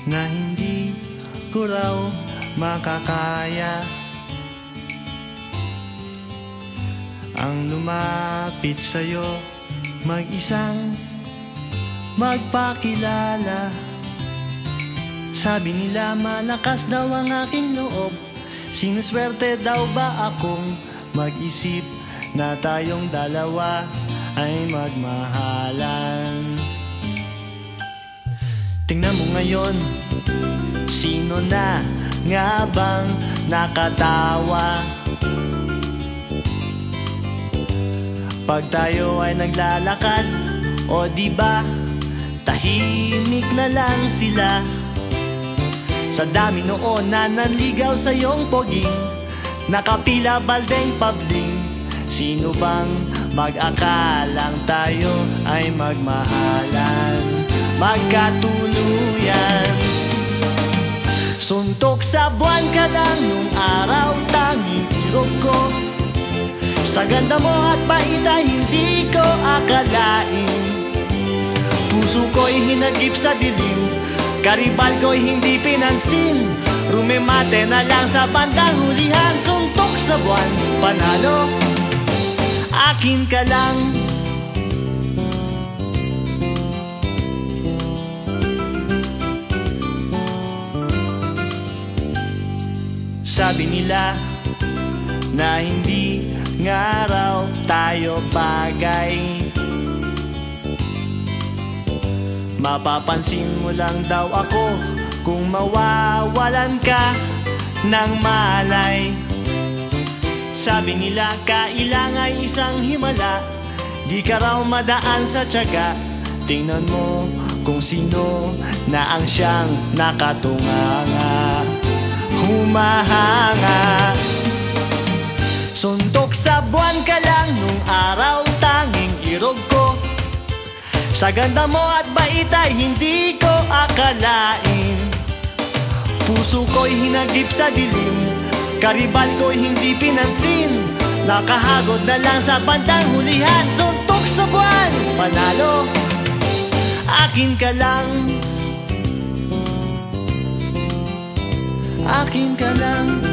na hindi ko raw makakaya ang lumapit sa'yo, mag-isang magpakilala. Sabi nila malakas daw ang aking loob, sinuswerte daw ba akong mag-isip na tayong dalawa ay magmahalan. Tingnan mo ngayon, sino na nga bang nakatawa pag tayo ay naglalakad? O diba, tahimik na lang sila. Sa dami noon na nanligaw sa iyong poging, nakapila baldeng pabling. Sino bang mag-akalang tayo ay magmahalan, magkatuluyan? Suntok sa buwan ka lang nung araw, tanging irog ko. Sa ganda mo at bait ay hindi ko akalain. Puso ko'y hinagip sa dilim, karibal ko'y hindi pinansin. Rumemate na lang sa bandang hulihan. Suntok sa buwan, panalo, akin ka lang. Sabi nila na hindi nga raw tayo bagay, mapapansin mo lang daw ako kung mawawalan ka ng malay. Sabi nila kailangan isang himala, di ka raw madaan sa tiyaga. Tingnan mo kung sino na ang siyang nakatunganga, humahanga. Suntok sa buwan ka lang nung araw, tanging irog ko. Sa ganda mo at bait ay hindi ko akalain. Puso ko'y hinagip sa dilim, karibal ko'y hindi pinansin. Nakahagod na lang sa bandang hulihan. Suntok sa buwan, panalo, akin ka lang. Akin ka lang.